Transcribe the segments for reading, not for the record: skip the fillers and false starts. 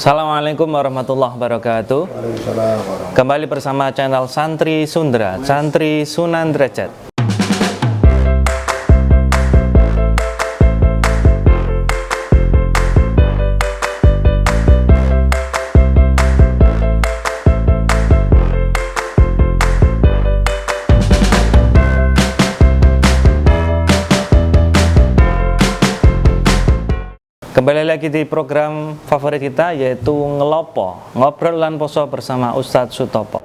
Assalamualaikum warahmatullahi wabarakatuh. Kembali bersama channel Santri Sundra, Santri Sunan Derajat. Kembali lagi di program favorit kita, yaitu Ngelopo, Ngobrol lan Poso bersama Ustadz Sutopo.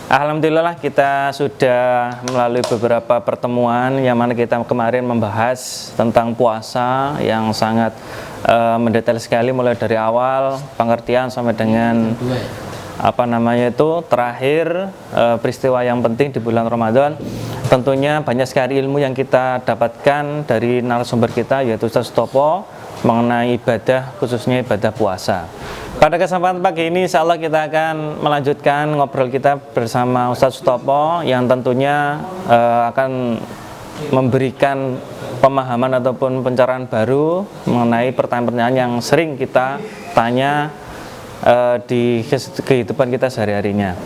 Alhamdulillah kita sudah melalui beberapa pertemuan yang mana kita kemarin membahas tentang puasa yang sangat mendetail sekali, mulai dari awal pengertian sampai dengan terakhir peristiwa yang penting di bulan Ramadan. Tentunya banyak sekali ilmu yang kita dapatkan dari narasumber kita, yaitu Ustadz Sutopo, mengenai ibadah, khususnya ibadah puasa. Pada kesempatan pagi ini, insya Allah kita akan melanjutkan ngobrol kita bersama Ustadz Sutopo yang tentunya akan memberikan pemahaman ataupun pencerahan baru mengenai pertanyaan-pertanyaan yang sering kita tanya di kehidupan kita sehari-harinya.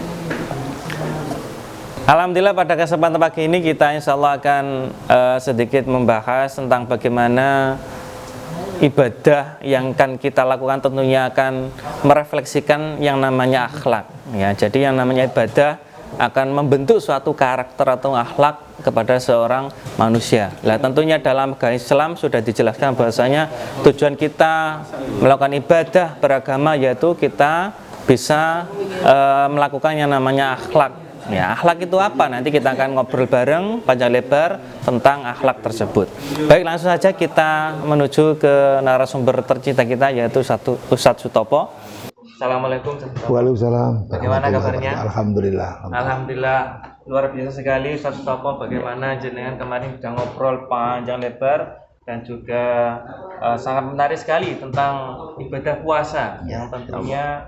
Alhamdulillah pada kesempatan pagi ini kita insya Allah akan sedikit membahas tentang bagaimana ibadah yang akan kita lakukan tentunya akan merefleksikan yang namanya akhlak, ya. Jadi yang namanya ibadah akan membentuk suatu karakter atau akhlak kepada seorang manusia. Nah, tentunya dalam agama Islam sudah dijelaskan bahwasanya tujuan kita melakukan ibadah beragama yaitu kita bisa melakukan yang namanya akhlak. Ya, akhlak itu apa? Nanti kita akan ngobrol bareng panjang lebar tentang akhlak tersebut. Baik, langsung saja kita menuju ke narasumber tercinta kita, yaitu Ustadz Sutopo. Assalamualaikum. Waalaikumsalam. Bagaimana kabarnya? Alhamdulillah. Alhamdulillah, luar biasa sekali Ustadz Sutopo. Bagaimana jenengan kemarin sudah ngobrol panjang lebar dan juga sangat menarik sekali tentang ibadah puasa yang tentunya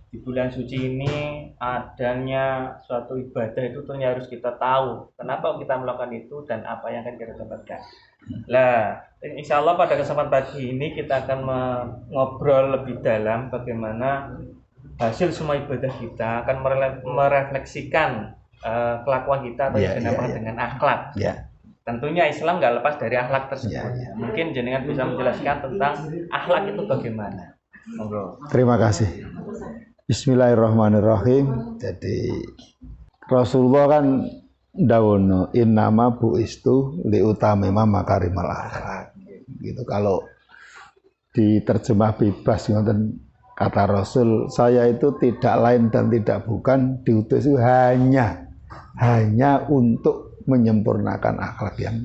di bulan suci ini adanya suatu ibadah itu tentunya harus kita tahu kenapa kita melakukan itu dan apa yang akan kita dapatkan. Nah, insya Allah pada kesempatan pagi ini kita akan ngobrol lebih dalam bagaimana hasil semua ibadah kita akan merefleksikan kelakuan kita atau yang dinamakan dengan akhlak. Tentunya Islam nggak lepas dari akhlak tersebut. Mungkin jenengan bisa menjelaskan tentang akhlak itu bagaimana. Terima kasih. Bismillahirrahmanirrahim. Jadi Rasulullah kan dawono innama buistu liutamima makarimal akhlak. Gitu. Kalau diterjemah bebas ngoten kata Rasul, saya itu tidak lain dan tidak bukan diutus itu hanya untuk menyempurnakan akhlak yang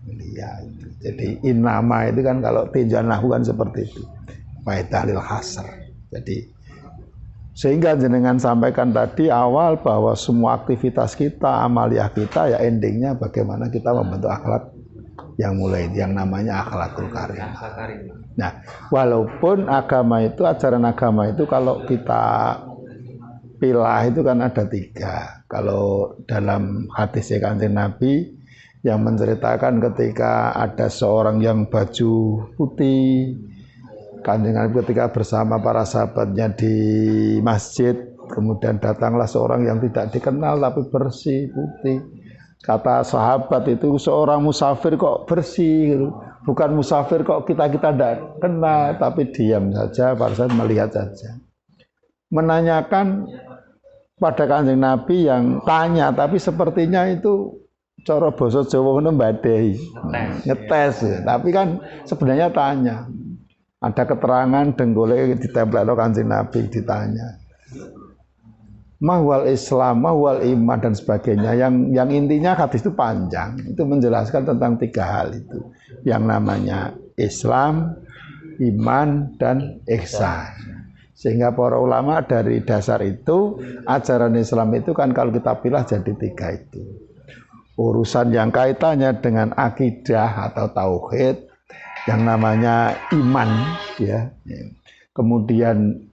mulia. Jadi innama itu kan kalau tinjauan lahu kan seperti itu. Faidalil hasr. Jadi sehingga jenengan sampaikan tadi awal bahwa semua aktivitas kita, amaliyah kita ya endingnya bagaimana kita membentuk akhlak yang mulai, yang namanya akhlakul karim. Nah, walaupun agama itu, ajaran agama itu kalau kita pilah itu kan ada 3. Kalau dalam hadis Kanjeng Nabi yang menceritakan ketika ada seorang yang baju putih, Kanjeng Nabi ketika bersama para sahabatnya di masjid, kemudian datanglah seorang yang tidak dikenal tapi bersih, putih. Kata sahabat itu, seorang musafir kok bersih gitu. Bukan musafir kok kita tidak kenal, tapi diam saja, para sahabat melihat saja. Menanyakan pada Kanjeng Nabi yang tanya, tapi sepertinya itu cara basa Jawa mbadai, ngetes. Tapi kan sebenarnya tanya. Ada keterangan denggole ditempel Kanjeng Nabi ditanya. Mahwal Islam, mahwal iman dan sebagainya. Yang intinya hadis itu panjang. Itu menjelaskan tentang 3 hal itu. Yang namanya Islam, iman dan ihsan. Sehingga para ulama dari dasar itu, ajaran Islam itu kan kalau kita pilih jadi 3 itu. urusan yang kaitannya dengan akidah atau tauhid, yang namanya iman, ya. Kemudian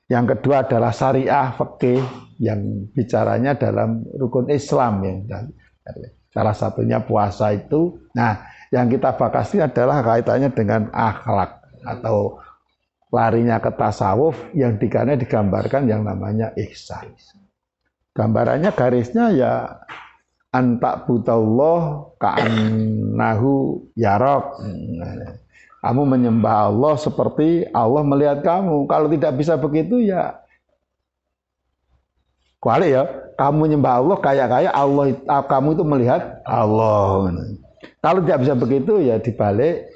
yang kedua adalah syariah fikih yang bicaranya dalam rukun Islam yang salah satunya puasa itu. Nah, yang kita bahas ini adalah kaitannya dengan akhlak atau larinya ke tasawuf yang digambarkan yang namanya ihsan. Gambarannya garisnya ya antak butallah ka'annahu yarok. Kamu menyembah Allah seperti Allah melihat kamu. Kalau tidak bisa begitu ya kuali ya, kamu menyembah Allah kayak Allah, kamu itu melihat Allah. Kalau tidak bisa begitu ya dibalik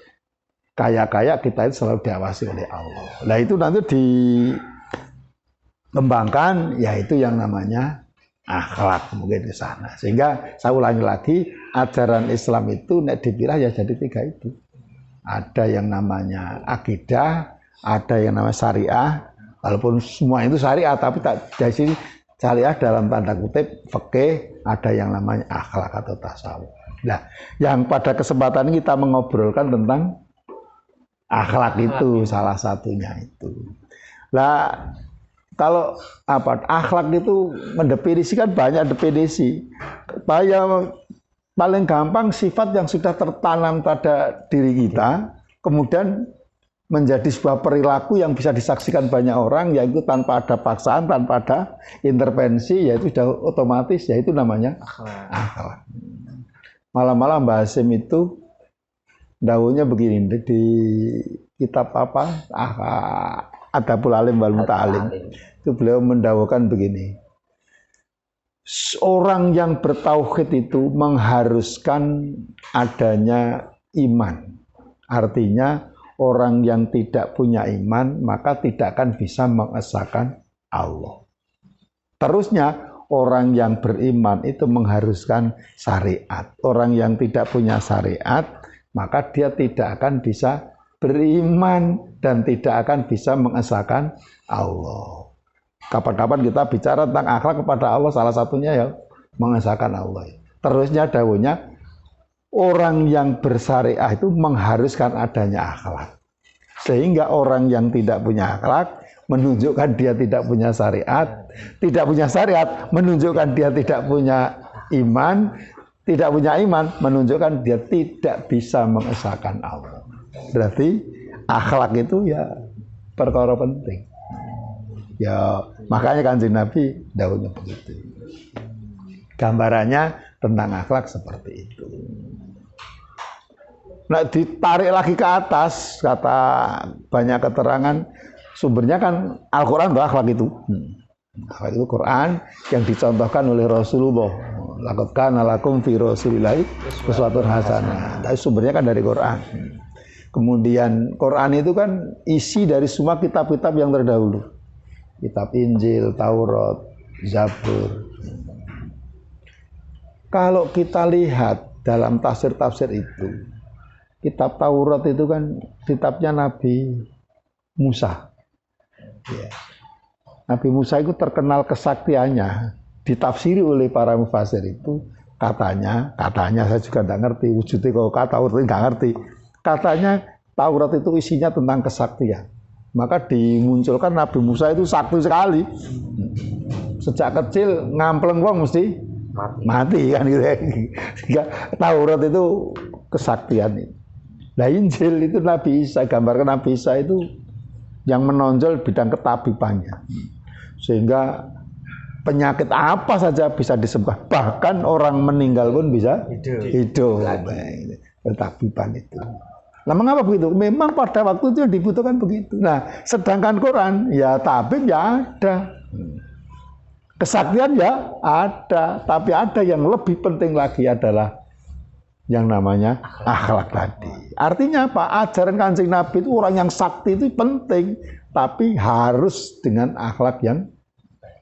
kayak kita itu selalu diawasi oleh Allah. Nah itu nanti dikembangkan yaitu yang namanya akhlak mungkin di sana. Sehingga saya ulangi lagi, ajaran Islam itu nek dipilah ya jadi tiga itu. Ada yang namanya akidah, ada yang namanya syariah. Walaupun semua itu syariah, tapi tak dari sini syariah dalam tanda kutip fikih, ada yang namanya akhlak atau tasawuf. Nah, yang pada kesempatan ini kita mengobrolkan tentang akhlak itu salah satunya itu. Lah kalau akhlak itu mendefinisikan banyak definisi. Paling gampang sifat yang sudah tertanam pada diri kita, kemudian menjadi sebuah perilaku yang bisa disaksikan banyak orang, yaitu tanpa ada paksaan, tanpa ada intervensi, yaitu sudah otomatis, yaitu namanya akhlak. Malam-malam Mbah Hasim itu dawuhnya begini di kitab Adabul Alim wal Muta'alim. Itu beliau mendawuhkan begini. Orang yang bertauhid itu mengharuskan adanya iman. Artinya orang yang tidak punya iman maka tidak akan bisa mengesahkan Allah. Terusnya orang yang beriman itu mengharuskan syariat. Orang yang tidak punya syariat maka dia tidak akan bisa beriman dan tidak akan bisa mengesahkan Allah. Kapan-kapan kita bicara tentang akhlak kepada Allah, salah satunya ya mengesahkan Allah. Terusnya dawuhnya, orang yang bersyariah itu mengharuskan adanya akhlak. Sehingga orang yang tidak punya akhlak menunjukkan dia tidak punya syariat, tidak punya syariat menunjukkan dia tidak punya iman, tidak punya iman menunjukkan dia tidak bisa mengesahkan Allah. Berarti akhlak itu ya perkara penting. Ya makanya Kanjeng Nabi dawuhnya begitu. Gambarannya tentang akhlak seperti itu. Nah ditarik lagi ke atas, kata banyak keterangan sumbernya kan Al-Quran bahwa akhlak itu. Akhlak itu Quran yang dicontohkan oleh Rasulullah. Laqad kana lakum fi Rasulillahi uswatun hasanah. Tapi sumbernya kan dari Quran. Kemudian Quran itu kan isi dari semua kitab-kitab yang terdahulu. Kitab Injil, Taurat, Zabur. Kalau kita lihat dalam tafsir-tafsir itu, kitab Taurat itu kan kitabnya Nabi Musa. Ya. Nabi Musa itu terkenal kesaktiannya, ditafsiri oleh para mufasir itu katanya saya juga tidak ngerti wujudnya kalau kata Taurat nggak ngerti. Katanya Taurat itu isinya tentang kesaktian. Maka dimunculkan Nabi Musa itu sakti sekali. Sejak kecil ngampleng wong mesti mati kan gitu ya. Sehingga Taurat itu kesaktian itu. Nah Injil itu Nabi Isa, gambarkan Nabi Isa itu yang menonjol bidang ketabibannya. Sehingga penyakit apa saja bisa disembuhkan. Bahkan orang meninggal pun bisa hidup. Ketabiban itu. Nah mengapa begitu? Memang pada waktu itu yang dibutuhkan begitu. Nah sedangkan Quran ya tabib ya ada, kesaktian ya ada, tapi ada yang lebih penting lagi adalah yang namanya akhlak tadi. Artinya apa? Ajaran Kanjeng Nabi itu orang yang sakti itu penting, tapi harus dengan akhlak yang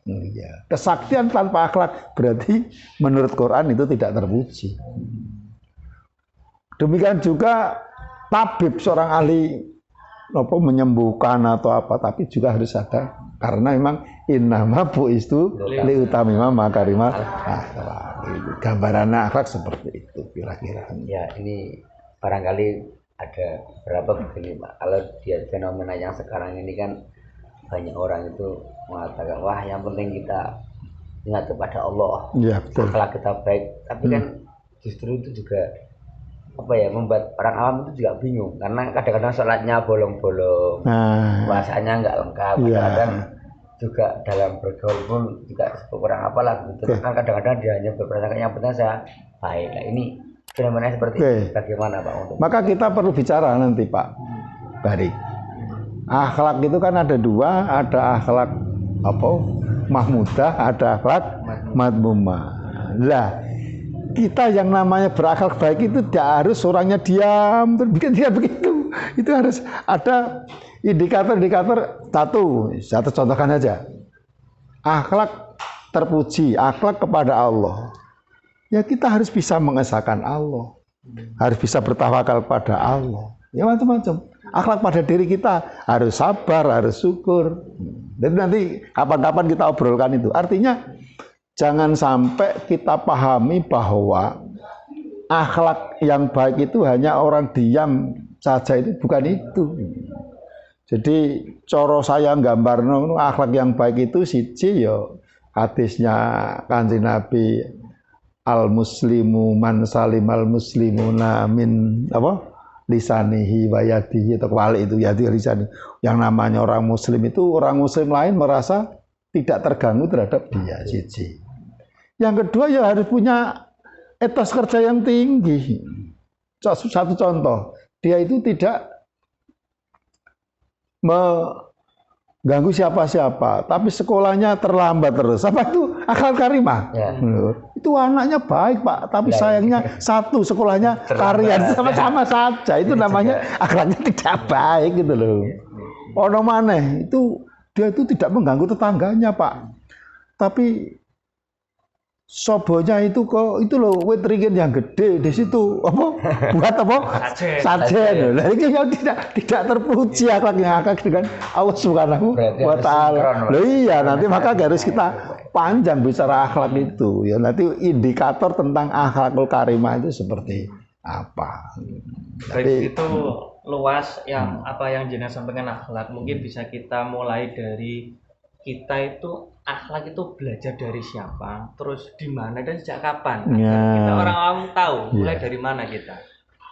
mulia. Kesaktian tanpa akhlak berarti menurut Quran itu tidak terpuji. Demikian juga tabib seorang ahli menyembuhkan atau apa, tapi juga harus ada karena memang innama bu'istu liutamima makarimal akhlak. Gambaran akhlak seperti itu kira-kira. Ya, ini barangkali ada beberapa begini Pak. Kalau dia fenomena yang sekarang ini kan banyak orang itu mengatakan wah yang penting kita ingat kepada Allah, Ya, betul. akhlak kita baik. Tapi kan justru itu juga apa ya, membuat orang awam itu juga bingung karena kadang-kadang sholatnya bolong-bolong, Nah, puasanya nggak lengkap, Iya. kadang juga dalam bergaul pun juga kurang apalah gitu. Kan kadang-kadang dia hanya berprasangka yang penting saya baik. Nah, ini fenomena seperti Oke. ini bagaimana Pak untuk maka kita perlu bicara nanti Pak Bari. Akhlak itu kan ada dua, ada akhlak apa? Mahmudah, ada akhlak madmumah. Lah, kita yang namanya berakhlak baik itu tidak harus orangnya diam terus bikin dia begitu. Itu harus ada indikator-indikator. Satu contohkan aja. Akhlak terpuji, akhlak kepada Allah. Ya kita harus bisa mengesahkan Allah. Harus bisa bertawakal pada Allah. Ya macam-macam. Akhlak pada diri kita harus sabar, harus syukur. Dan nanti kapan-kapan kita obrolkan itu. Artinya jangan sampai kita pahami bahwa akhlak yang baik itu hanya orang diam saja, itu bukan itu. Jadi coro saya nggambarno akhlak yang baik itu siji ya hadisnya Kanjeng Nabi al muslimu man salimal muslimuna min apa lisanihi wa yadihi atau wali itu yadi lisani. Yang namanya orang muslim itu orang muslim lain merasa tidak terganggu terhadap dia, siji. Yang kedua ya harus punya etos kerja yang tinggi. Satu contoh, dia itu tidak mengganggu siapa-siapa, tapi sekolahnya terlambat terus. Apa itu akhlak karimah? Ya. Itu anaknya baik Pak, tapi sayangnya satu sekolahnya karian sama-sama saja. Itu namanya akhlaknya tidak baik gitu loh. Ono maneh itu dia itu tidak mengganggu tetangganya Pak, tapi sobonya itu kok itu loh wit ringin yang gede di situ apa buat apa sajen. Lah iki yang tidak terpuji akhlaknya dengan Allah Subhanahu wa taala. Loh iya, nanti maka harus kita panjang bicara akhlak itu. Ya nanti indikator tentang akhlakul karimah itu seperti apa. Baik, itu luas yang apa yang jenengan sampaikan akhlak. Mungkin bisa kita mulai dari kita itu akhlak itu belajar dari siapa, terus di mana dan sejak kapan. Kita orang awam tahu mulai dari mana kita.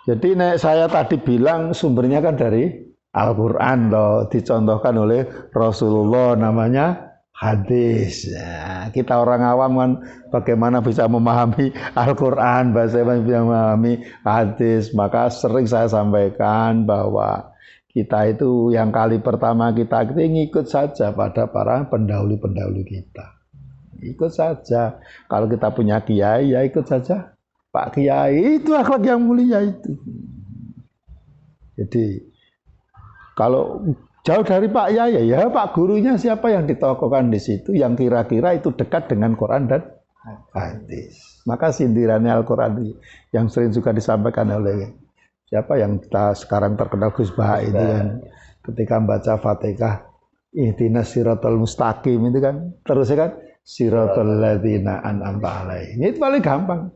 Jadi saya tadi bilang sumbernya kan dari Al-Quran loh, dicontohkan oleh Rasulullah namanya hadis. Ya, kita orang awam kan bagaimana bisa memahami Al-Quran, bagaimana bisa memahami hadis. Maka sering saya sampaikan bahwa kita itu yang kali pertama kita ngikut saja pada para pendahulu-pendahulu kita. Ikut saja. Kalau kita punya kiai ya ikut saja Pak Kiai, itu akhlak yang mulia itu. Jadi kalau jauh dari Pak Kiai ya Pak gurunya siapa yang ditokohkan di situ yang kira-kira itu dekat dengan Quran dan hadis. Maka sindirannya Al-Quran yang sering juga disampaikan oleh siapa yang kita sekarang terkenal Gus Bah itu kan ketika membaca Fatihah ihdinas siratal mustaqim itu kan terus kan siratal ladzina an'amta alaihim. Itu paling gampang.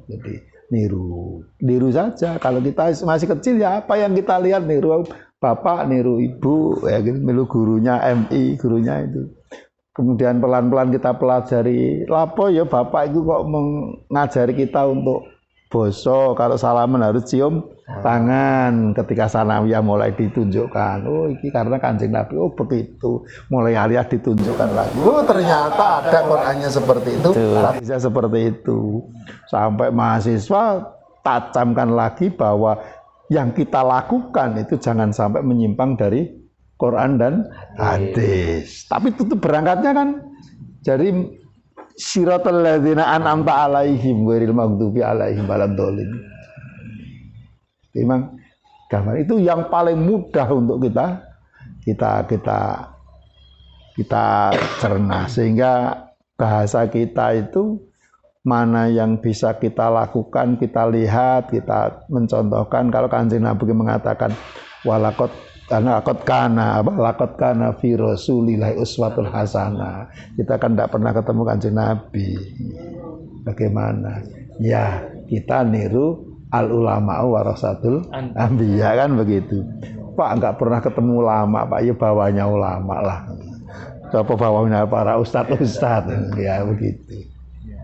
Jadi niru saja. Kalau kita masih kecil ya apa yang kita lihat niru bapak, niru ibu, ya gitu, niru gurunya MI, gurunya itu. Kemudian pelan-pelan kita pelajari lapo ya bapak itu kok mengajari kita untuk boso, kalau salaman harus cium tangan. Ketika sanawiyah mulai ditunjukkan, oh ini karena Kanjeng Nabi, oh begitu. Mulai aliyah ditunjukkan lagi, oh ternyata ada Qur'annya seperti itu, bisa seperti itu. Sampai mahasiswa tajamkan lagi bahwa yang kita lakukan itu jangan sampai menyimpang dari Quran dan hadis. Tapi itu berangkatnya kan dari siratal ladzina an'amta alaihim ghairil maghdubi alaihim waladdallin. Memang gambar itu yang paling mudah untuk kita cerna sehingga bahasa kita itu mana yang bisa kita lakukan, kita lihat, kita mencontohkan. Kalau Kanjeng Nabi mengatakan walaqad karena lakot kana fi rasulillahi uswatul hasanah. Kita kan tidak pernah ketemu Kanjeng Nabi. Bagaimana? Ya, kita niru al ulama warasatul anbiya kan begitu. Pak nggak pernah ketemu ulama, Pak ya bawahnya ulama lah. Apa bawahnya para ustadz ya begitu.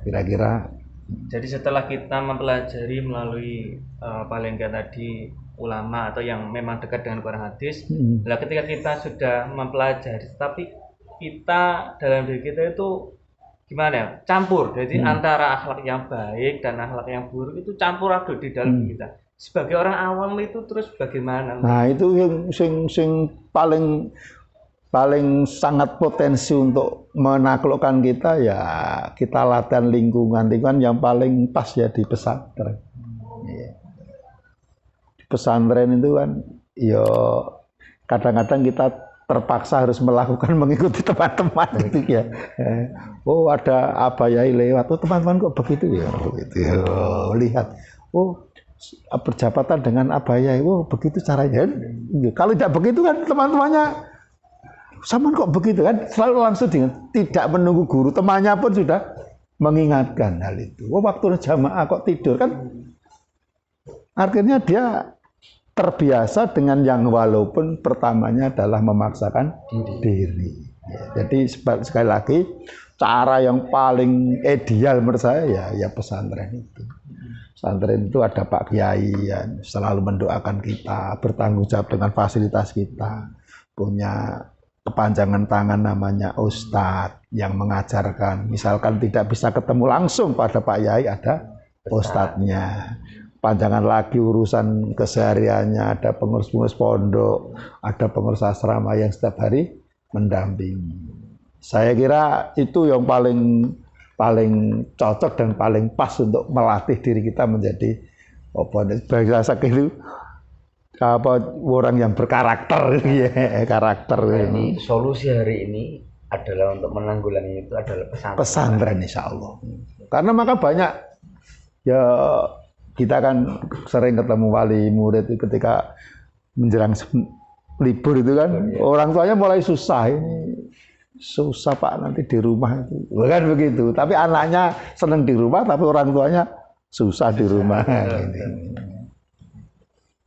Kira-kira. Jadi setelah kita mempelajari melalui paling enggak tadi ulama atau yang memang dekat dengan Quran hadis, nah ketika kita sudah mempelajari, tapi kita dalam diri kita itu gimana ya? Campur. Jadi antara akhlak yang baik dan akhlak yang buruk itu campur aduk di dalam kita. Sebagai orang awam itu terus bagaimana? Nah, itu yang sing paling sangat potensi untuk menaklukkan kita ya kita latihan lingkungan yang paling pas ya di pesantren. Di pesantren itu kan ya kadang-kadang kita terpaksa harus mengikuti teman-teman gitu ya. Oh ada apa ya lewat, oh teman-teman kok begitu ya, begitu. Oh, lihat, oh berjabatan dengan abaya, oh begitu caranya. Kalau tidak begitu kan teman-temannya sama kok begitu kan, selalu langsung tidak menunggu guru, temannya pun sudah mengingatkan hal itu. Oh waktu jamaah kok tidur kan, akhirnya dia terbiasa dengan yang walaupun pertamanya adalah memaksakan diri. Ya, jadi sekali lagi cara yang paling ideal menurut saya ya pesantren itu. Pesantren itu ada Pak Kiai yang selalu mendoakan kita, bertanggung jawab dengan fasilitas kita, punya kepanjangan tangan namanya Ustadz yang mengajarkan. Misalkan tidak bisa ketemu langsung pada Pak Kiai, ada Ustadznya. Panjangan lagi urusan kesehariannya, ada pengurus-pengurus pondok, ada pengurus asrama yang setiap hari mendampingi. Saya kira itu yang paling cocok dan paling pas untuk melatih diri kita menjadi bahasa itu orang yang berkarakter ya, karakter. Ini solusi hari ini adalah untuk menanggulangi itu adalah pesantren insya Allah. Karena maka banyak ya kita kan sering ketemu wali murid itu ketika menjelang libur itu kan orang tuanya mulai susah, ini susah Pak nanti di rumah itu bukan begitu, tapi anaknya senang di rumah tapi orang tuanya susah di rumah.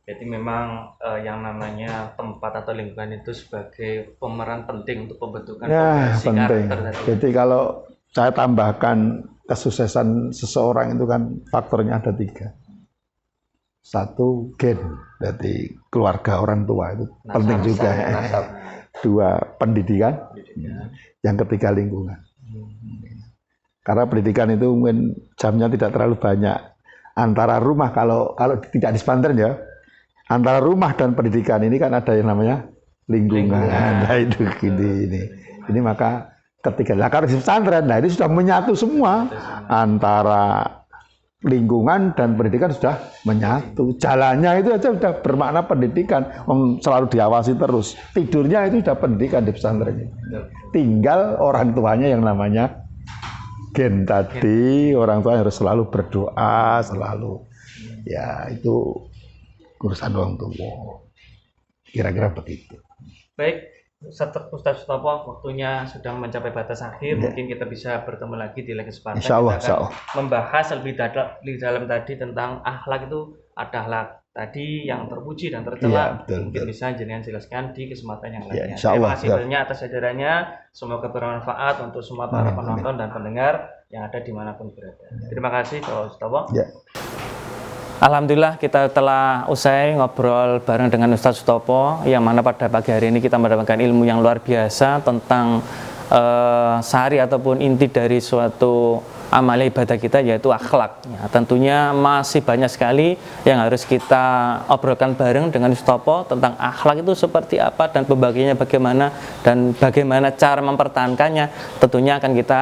Jadi memang yang namanya tempat atau lingkungan itu sebagai pemeran penting untuk pembentukan penting. karakter. Jadi kalau saya tambahkan kesuksesan seseorang itu kan faktornya ada 3. 1 gen, jadi keluarga orang tua itu penting juga. 2 pendidikan, yang ketiga lingkungan. Karena pendidikan itu mungkin jamnya tidak terlalu banyak. Antara rumah kalau tidak di pesantren ya, antara rumah dan pendidikan ini kan ada yang namanya lingkungan. Nah itu ini maka ketika kalau di pesantren, nah ini sudah menyatu semua antara lingkungan dan pendidikan sudah menyatu. Jalannya itu aja sudah bermakna pendidikan, selalu diawasi terus. Tidurnya itu sudah pendidikan di pesantren. Tinggal orang tuanya yang namanya gen tadi, orang tua harus selalu berdoa, selalu ya itu urusan orang tua. Kira-kira begitu. Baik, Ustaz Sutopo, waktunya sudah mencapai batas akhir. Mungkin kita bisa bertemu lagi di lain kesempatan. Insya Allah, kita akan membahas lebih dalam tadi tentang akhlak itu. Ada akhlak tadi yang terpuji dan tercela. Mungkin bisa jenengan jelaskan di kesempatan yang lainnya. Terima kasih banyak atas hadirannya. Semoga bermanfaat untuk semua para penonton dan pendengar yang ada dimanapun berada. Terima kasih, Pak Sutopo. Alhamdulillah kita telah usai ngobrol bareng dengan Ustaz Sutopo, yang mana pada pagi hari ini kita mendapatkan ilmu yang luar biasa tentang sari ataupun inti dari suatu amal ibadah kita, yaitu akhlak. Ya, tentunya masih banyak sekali yang harus kita obrolkan bareng dengan Ustaz Sutopo tentang akhlak itu seperti apa dan pembagiannya bagaimana dan bagaimana cara mempertahankannya. Tentunya akan kita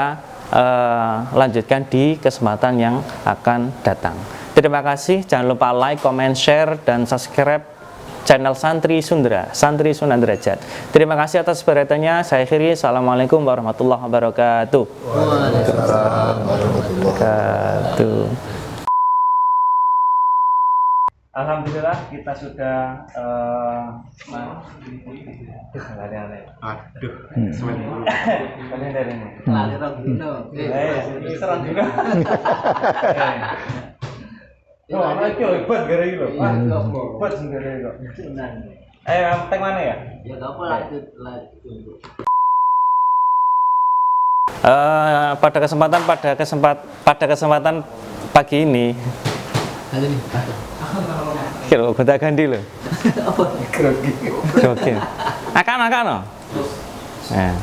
lanjutkan di kesempatan yang akan datang. Terima kasih, jangan lupa like, comment, share, dan subscribe channel Santri Sundra, Santri Sunan Derajat. Terima kasih atas perhatiannya. Saya akhiri. Assalamualaikum warahmatullahi wabarakatuh. Waalaikumsalam warahmatullahi wabarakatuh. Alhamdulillah kita sudah Aduh, semen dulu. kalian dari ini. Lali rong dino. Ini serang juga. Oh, anak itu hebat gara ini loh. Hebat sih gara ini loh. Tag mana ya? Ya gak apa lanjut. Pada kesempatan pagi ini Ada nih. kira gonta ganti loh. Grogi. Akan no. Nah.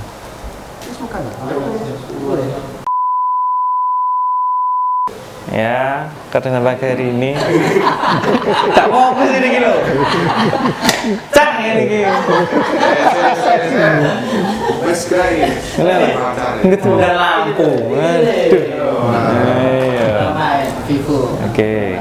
Ya, pada pagi hari ini tak fokus ini gitu. Cak ini gitu. Mas guys. Ngetulah lampu. Aduh. Iya. Vivo. Oke.